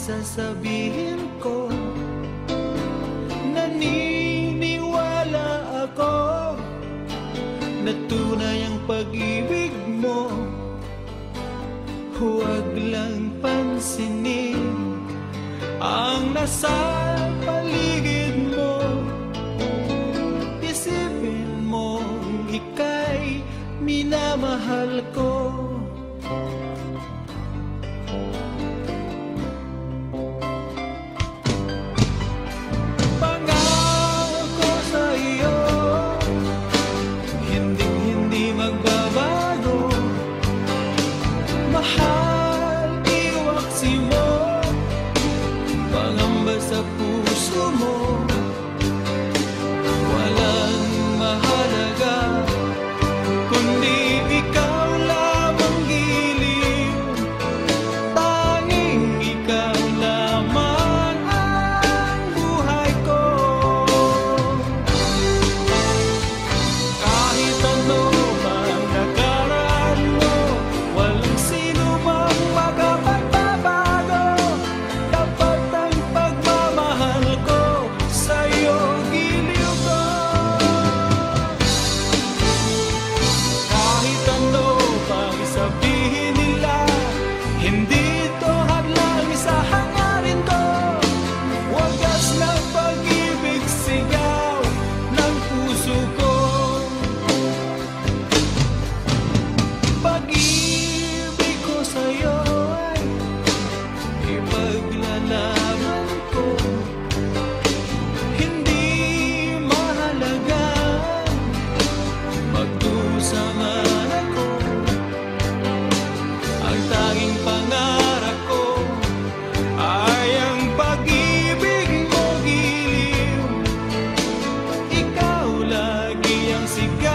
sasabihin ko. Naniniwala ako na tunay ang pag-ibig mo. Huwag lang pansinin ang nasa paligid mo. Isipin mo ika'y minamahal ko. Pangako sa iyo, hindi magbabago. Mahal, iwaksi mo, pangamba sa puso mo. Walang mahalaga kundi ikaw lamang giliw. Tanging ikaw lamang ang buhay ko. Kahit ano man nakaraan mo, walang sino mang makapagbabago. Dapat ang pagmamahal ko sa'yo giliw ko. Kahit ano pang sabihin nila, hindi ito hadlang sa hangarin ko. Wagas na pag-ibig sigaw ng puso ko. Pag-ibig ko sa'yo ay ipaglalaban ko. Hindi mahalaga magdusa man ako. Ang tanging pangarap ko ay ang pag-ibig mo giliw. Ikaw lagi ang sigaw